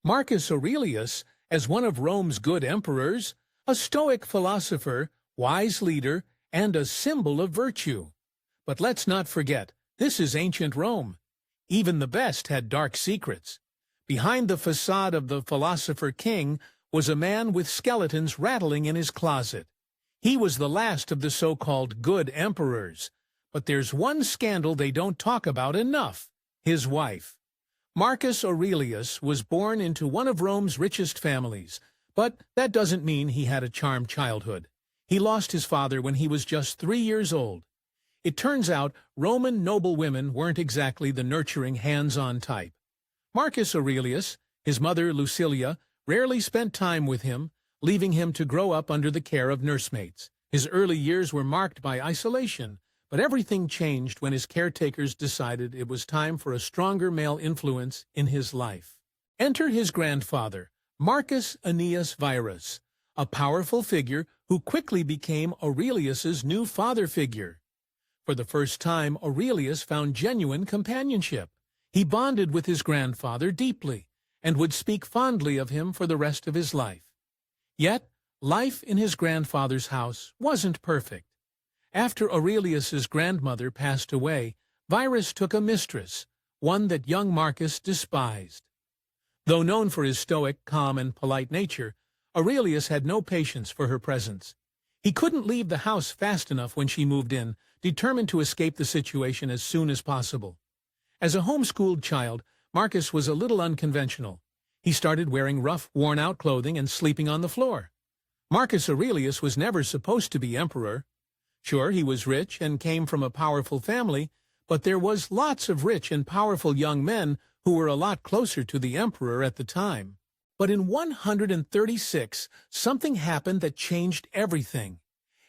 Marcus Aurelius, as one of Rome's good emperors, a Stoic philosopher, wise leader, and a symbol of virtue. But let's not forget, this is ancient Rome. Even the best had dark secrets. Behind the facade of the Philosopher King was a man with skeletons rattling in his closet. He was the last of the so-called good emperors. But there's one scandal they don't talk about enough: his wife. Marcus Aurelius was born into one of Rome's richest families, but that doesn't mean he had a charmed childhood. He lost his father when he was just 3 years old. It turns out Roman noble women weren't exactly the nurturing, hands-on type. Marcus Aurelius, his mother Lucilia, rarely spent time with him, leaving him to grow up under the care of nursemaids. His early years were marked by isolation, but everything changed when his caretakers decided it was time for a stronger male influence in his life. Enter his grandfather, Marcus Annius Verus, a powerful figure who quickly became Aurelius's new father figure. For the first time, Aurelius found genuine companionship. He bonded with his grandfather deeply and would speak fondly of him for the rest of his life. Yet, life in his grandfather's house wasn't perfect. After Aurelius's grandmother passed away, Verus took a mistress, one that young Marcus despised. Though known for his stoic, calm, and polite nature, Aurelius had no patience for her presence. He couldn't leave the house fast enough when she moved in, determined to escape the situation as soon as possible. As a homeschooled child, Marcus was a little unconventional. He started wearing rough, worn-out clothing and sleeping on the floor. Marcus Aurelius was never supposed to be emperor. Sure, he was rich and came from a powerful family, but there was lots of rich and powerful young men who were a lot closer to the emperor at the time. But in 136, something happened that changed everything.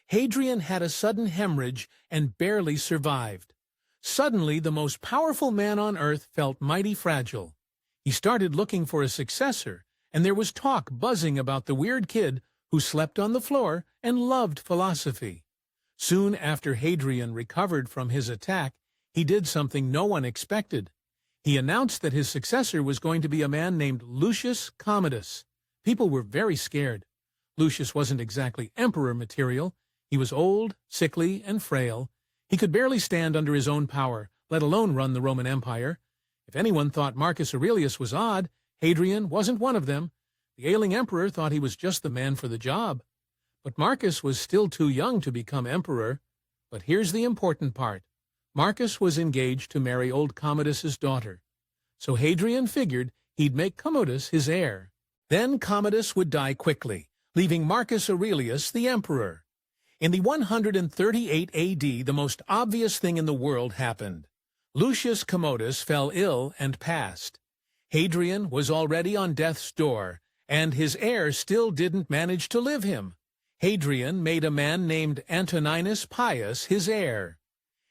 Hadrian had a sudden hemorrhage and barely survived. Suddenly, the most powerful man on earth felt mighty fragile. He started looking for a successor, and there was talk buzzing about the weird kid who slept on the floor and loved philosophy. Soon after Hadrian recovered from his attack, he did something no one expected. He announced that his successor was going to be a man named Lucius Commodus. People were very scared. Lucius wasn't exactly emperor material. He was old, sickly, and frail. He could barely stand under his own power, let alone run the Roman Empire. If anyone thought Marcus Aurelius was odd, Hadrian wasn't one of them. The ailing emperor thought he was just the man for the job. But Marcus was still too young to become emperor. But here's the important part. Marcus was engaged to marry old Commodus's daughter. So Hadrian figured he'd make Commodus his heir. Then Commodus would die quickly, leaving Marcus Aurelius the emperor. In the 138 AD, the most obvious thing in the world happened. Lucius Commodus fell ill and passed. Hadrian was already on death's door, and his heir still didn't manage to live him. Hadrian made a man named Antoninus Pius his heir.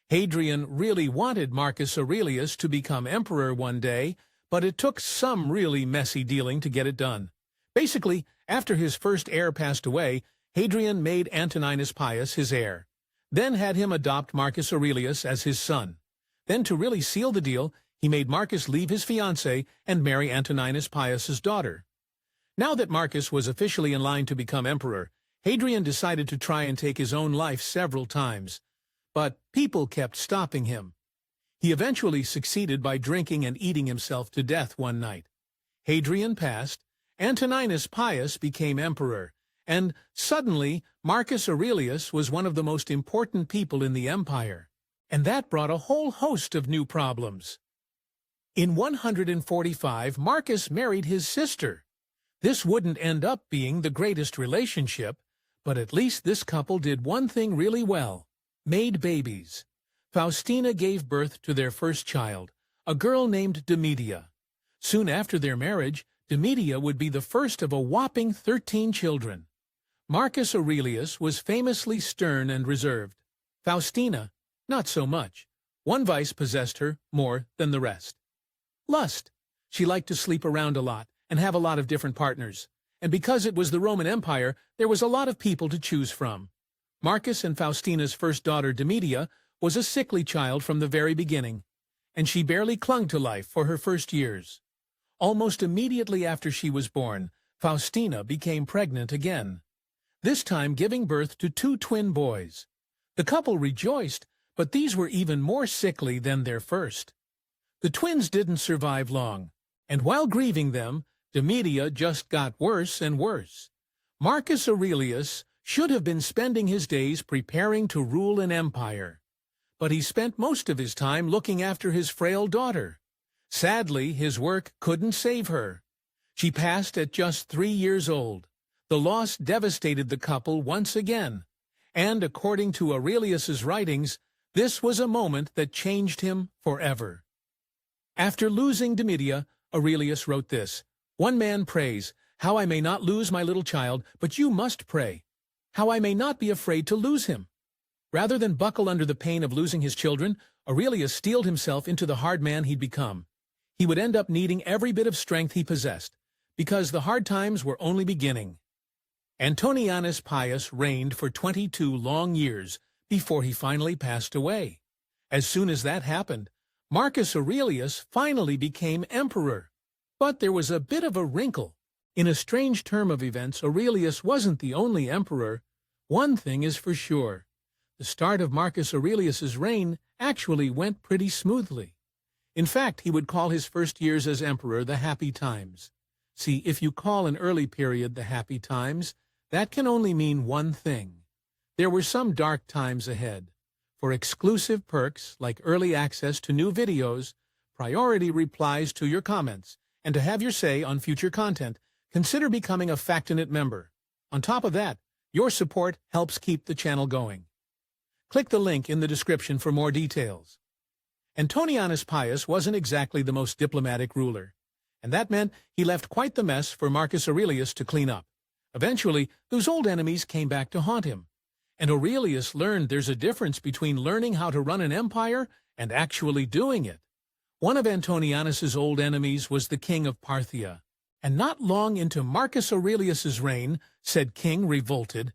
Hadrian really wanted Marcus Aurelius to become emperor one day, but it took some really messy dealing to get it done. Basically, after his first heir passed away, Hadrian made Antoninus Pius his heir, then had him adopt Marcus Aurelius as his son. Then, to really seal the deal, he made Marcus leave his fiancée and marry Antoninus Pius's daughter. Now that Marcus was officially in line to become emperor, Hadrian decided to try and take his own life several times. But people kept stopping him. He eventually succeeded by drinking and eating himself to death one night. Hadrian passed, Antoninus Pius became emperor, and suddenly Marcus Aurelius was one of the most important people in the empire. And that brought a whole host of new problems. In 145, Marcus married his sister. This wouldn't end up being the greatest relationship, but at least this couple did one thing really well: made babies. Faustina gave birth to their first child, a girl named Domitia. Soon after their marriage, Domitia would be the first of a whopping 13 children. Marcus Aurelius was famously stern and reserved. Faustina, not so much. One vice possessed her more than the rest: lust. She liked to sleep around a lot and have a lot of different partners. And because it was the Roman Empire, there was a lot of people to choose from. Marcus and Faustina's first daughter, Domitia, was a sickly child from the very beginning, and she barely clung to life for her first years. almost immediately after she was born, Faustina became pregnant again, this time giving birth to 2 twin boys. The couple rejoiced, but these were even more sickly than their first. The twins didn't survive long, and while grieving them, Demedia just got worse and worse. Marcus Aurelius should have been spending his days preparing to rule an empire, but he spent most of his time looking after his frail daughter. Sadly, his work couldn't save her. She passed at just 3 years old. The loss devastated the couple once again, and according to Aurelius's writings, this was a moment that changed him forever. After losing Demedia, Aurelius wrote this: "One man prays, how I may not lose my little child, but you must pray, how I may not be afraid to lose him." Rather than buckle under the pain of losing his children, Aurelius steeled himself into the hard man he'd become. He would end up needing every bit of strength he possessed, because the hard times were only beginning. Antonianus Pius reigned for 22 long years before he finally passed away. As soon as that happened, Marcus Aurelius finally became emperor. But there was a bit of a wrinkle. In a strange turn of events, Aurelius wasn't the only emperor. One thing is for sure: the start of Marcus Aurelius's reign actually went pretty smoothly. In fact, he would call his first years as emperor the happy times. See, if you call an early period the happy times, that can only mean one thing: there were some dark times ahead. For exclusive perks like early access to new videos, priority replies to your comments, and to have your say on future content, consider becoming a Factinet member. On top of that, your support helps keep the channel going. Click the link in the description for more details. Antonianus Pius wasn't exactly the most diplomatic ruler, and that meant he left quite the mess for Marcus Aurelius to clean up. Eventually, those old enemies came back to haunt him, and Aurelius learned there's a difference between learning how to run an empire and actually doing it. One of Antonianus's old enemies was the king of Parthia, and not long into Marcus Aurelius's reign, said king revolted.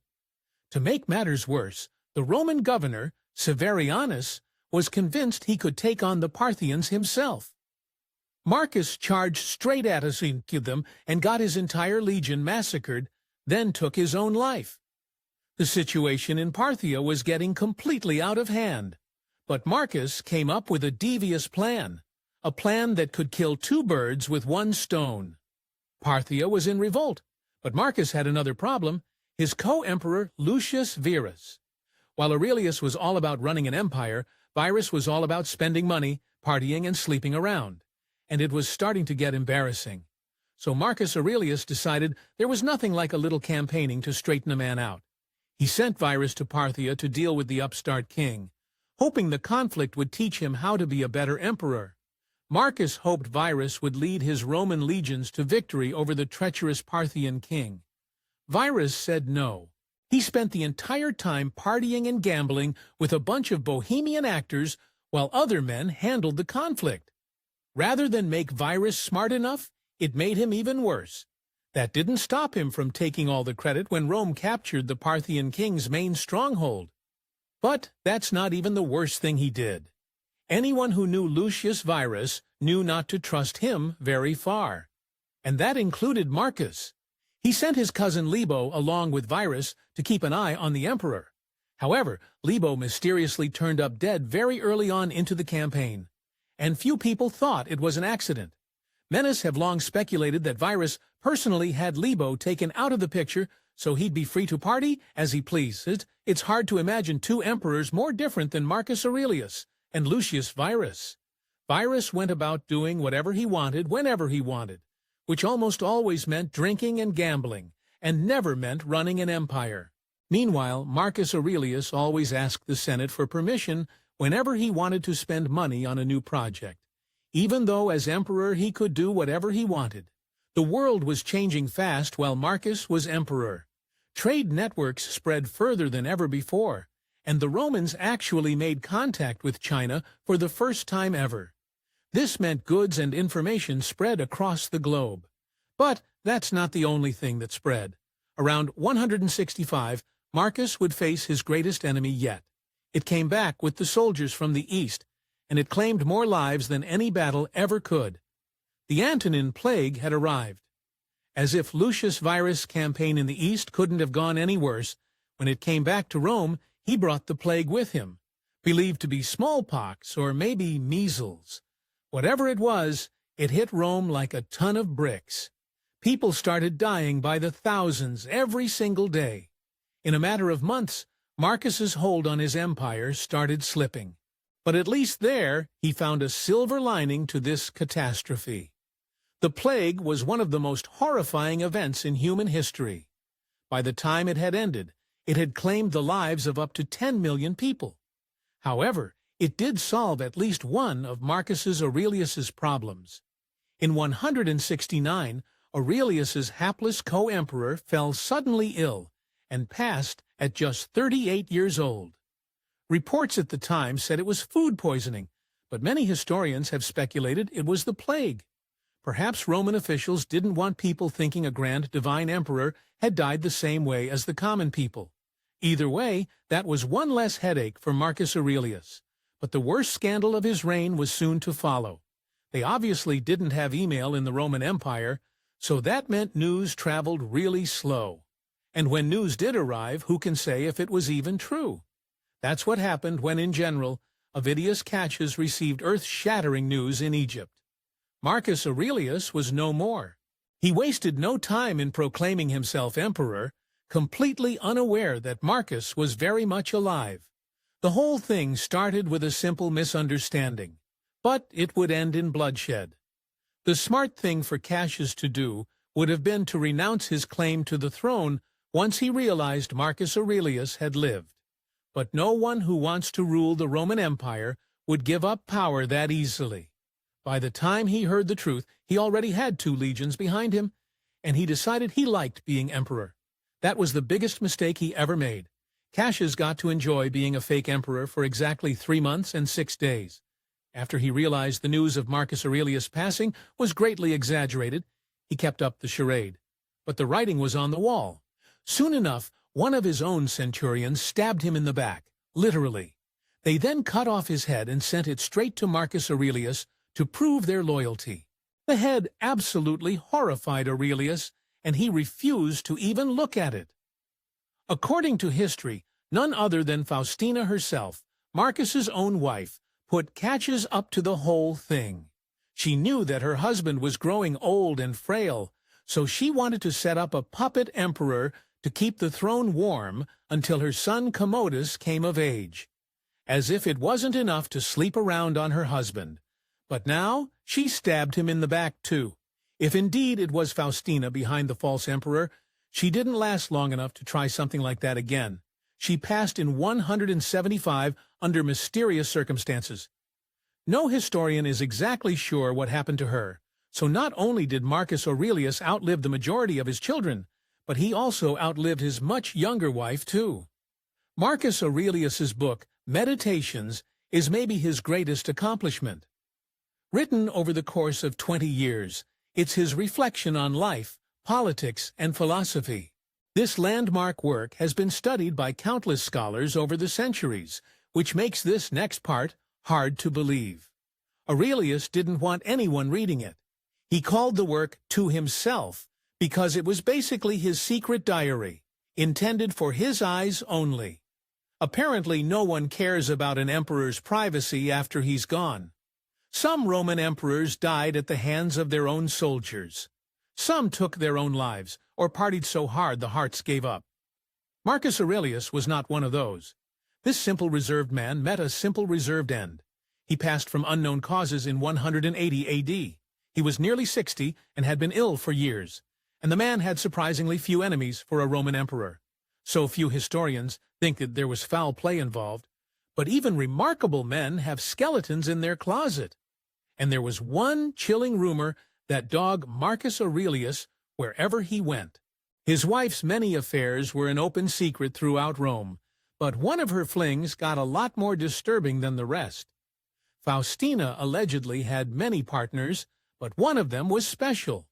To make matters worse, the Roman governor, Severianus, was convinced he could take on the Parthians himself. Marcus charged straight at us into them and got his entire legion massacred, then took his own life. The situation in Parthia was getting completely out of hand, but Marcus came up with a devious plan, a plan that could kill 2 birds with 1 stone. Parthia was in revolt, but Marcus had another problem: his co-emperor Lucius Verus. While Aurelius was all about running an empire, Verus was all about spending money, partying, and sleeping around, and it was starting to get embarrassing. So Marcus Aurelius decided there was nothing like a little campaigning to straighten a man out. He sent Verus to Parthia to deal with the upstart king, hoping the conflict would teach him how to be a better emperor. Marcus hoped Verus would lead his Roman legions to victory over the treacherous Parthian king. Verus said no. He spent the entire time partying and gambling with a bunch of bohemian actors while other men handled the conflict. Rather than make Verus smart enough, it made him even worse. That didn't stop him from taking all the credit when Rome captured the Parthian king's main stronghold. But that's not even the worst thing he did. Anyone who knew Lucius Verus knew not to trust him very far. And that included Marcus. He sent his cousin Libo along with Verus to keep an eye on the emperor. However, Libo mysteriously turned up dead very early on into the campaign, and few people thought it was an accident. Menists have long speculated that Verus personally had Libo taken out of the picture so he'd be free to party as he pleased. It's hard to imagine 2 emperors more different than Marcus Aurelius and Lucius Verus. Verus went about doing whatever he wanted whenever he wanted, which almost always meant drinking and gambling, and never meant running an empire. Meanwhile, Marcus Aurelius always asked the Senate for permission whenever he wanted to spend money on a new project, even though as emperor he could do whatever he wanted. The world was changing fast while Marcus was emperor. Trade networks spread further than ever before, and the Romans actually made contact with China for the first time ever. This meant goods and information spread across the globe. But that's not the only thing that spread. Around 165, Marcus would face his greatest enemy yet. It came back with the soldiers from the east, and it claimed more lives than any battle ever could. The Antonine Plague had arrived. As if Lucius' virus campaign in the East couldn't have gone any worse, when it came back to Rome, he brought the plague with him, believed to be smallpox or maybe measles. Whatever it was, it hit Rome like a ton of bricks. People started dying by the thousands every single day. In a matter of months, Marcus's hold on his empire started slipping. But at least there, he found a silver lining to this catastrophe. The plague was one of the most horrifying events in human history. By the time it had ended, it had claimed the lives of up to 10 million people. However, it did solve at least one of Marcus Aurelius's problems. In 169, Aurelius's hapless co-emperor fell suddenly ill and passed at just 38 years old. Reports at the time said it was food poisoning, but many historians have speculated it was the plague. Perhaps Roman officials didn't want people thinking a grand divine emperor had died the same way as the common people. Either way, that was one less headache for Marcus Aurelius. But the worst scandal of his reign was soon to follow. They obviously didn't have email in the Roman Empire, so that meant news traveled really slow. And when news did arrive, who can say if it was even true? That's what happened when, in general, Avidius Cassius received earth-shattering news in Egypt. Marcus Aurelius was no more. He wasted no time in proclaiming himself emperor, completely unaware that Marcus was very much alive. The whole thing started with a simple misunderstanding, but it would end in bloodshed. The smart thing for Cassius to do would have been to renounce his claim to the throne once he realized Marcus Aurelius had lived. But no one who wants to rule the Roman Empire would give up power that easily. By the time he heard the truth, he already had 2 legions behind him, and he decided he liked being emperor. That was the biggest mistake he ever made. Cassius got to enjoy being a fake emperor for exactly 3 months and 6 days. After he realized the news of Marcus Aurelius' passing was greatly exaggerated, he kept up the charade. But the writing was on the wall. Soon enough, one of his own centurions stabbed him in the back, literally. They then cut off his head and sent it straight to Marcus Aurelius to prove their loyalty. The head absolutely horrified Aurelius, and he refused to even look at it. According to history, none other than Faustina herself, Marcus's own wife, put Cassius up to the whole thing. She knew that her husband was growing old and frail, so she wanted to set up a puppet emperor to keep the throne warm until her son Commodus came of age. As if it wasn't enough to sleep around on her husband. But now she stabbed him in the back too. If indeed it was Faustina behind the false emperor, she didn't last long enough to try something like that again. She passed in 175 under mysterious circumstances. No historian is exactly sure what happened to her, so not only did Marcus Aurelius outlive the majority of his children, but he also outlived his much younger wife too. Marcus Aurelius's book, Meditations, is maybe his greatest accomplishment. Written over the course of 20 years, it's his reflection on life, politics, and philosophy. This landmark work has been studied by countless scholars over the centuries, which makes this next part hard to believe. Aurelius didn't want anyone reading it. He called the work To Himself because it was basically his secret diary, intended for his eyes only. Apparently no one cares about an emperor's privacy after he's gone. Some Roman emperors died at the hands of their own soldiers. Some took their own lives, or partied so hard the hearts gave up. Marcus Aurelius was not one of those. This simple reserved man met a simple reserved end. He passed from unknown causes in 180 A.D. He was nearly 60 and had been ill for years, and the man had surprisingly few enemies for a Roman emperor. So few historians think that there was foul play involved, but even remarkable men have skeletons in their closet. And there was one chilling rumor that dogged Marcus Aurelius wherever he went. His wife's many affairs were an open secret throughout Rome, but one of her flings got a lot more disturbing than the rest. Faustina allegedly had many partners, but one of them was special.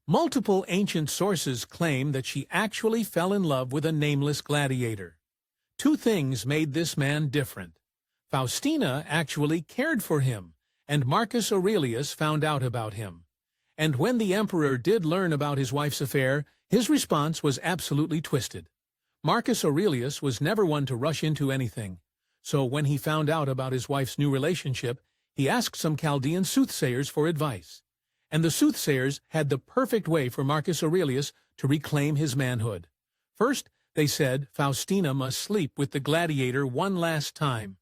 Multiple ancient sources claim that she actually fell in love with a nameless gladiator. 2 things made this man different. Faustina actually cared for him, and Marcus Aurelius found out about him. And when the emperor did learn about his wife's affair, his response was absolutely twisted. Marcus Aurelius was never one to rush into anything. So when he found out about his wife's new relationship, he asked some Chaldean soothsayers for advice. And the soothsayers had the perfect way for Marcus Aurelius to reclaim his manhood. First, they said Faustina must sleep with the gladiator one last time.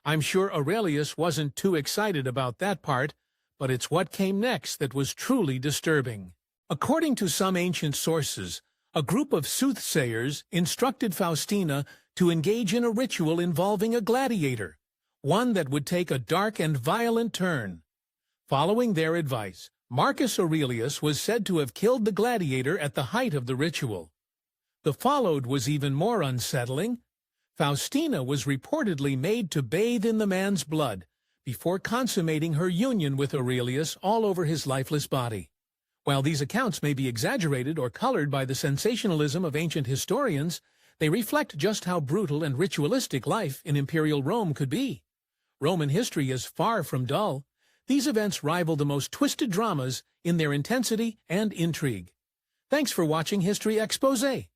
I'm sure Aurelius wasn't too excited about that part, but it's what came next that was truly disturbing. According to some ancient sources, a group of soothsayers instructed Faustina to engage in a ritual involving a gladiator, one that would take a dark and violent turn. Following their advice, Marcus Aurelius was said to have killed the gladiator at the height of the ritual. The followed was even more unsettling. Faustina was reportedly made to bathe in the man's blood before consummating her union with Aurelius all over his lifeless body. While these accounts may be exaggerated or colored by the sensationalism of ancient historians, they reflect just how brutal and ritualistic life in imperial Rome could be. Roman history is far from dull. These events rival the most twisted dramas in their intensity and intrigue. Thanks for watching History Exposé.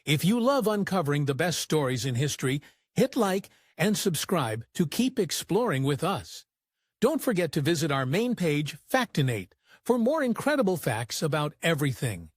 If you love uncovering the best stories in history, hit like and subscribe to keep exploring with us. Don't forget to visit our main page, Factinate, for more incredible facts about everything.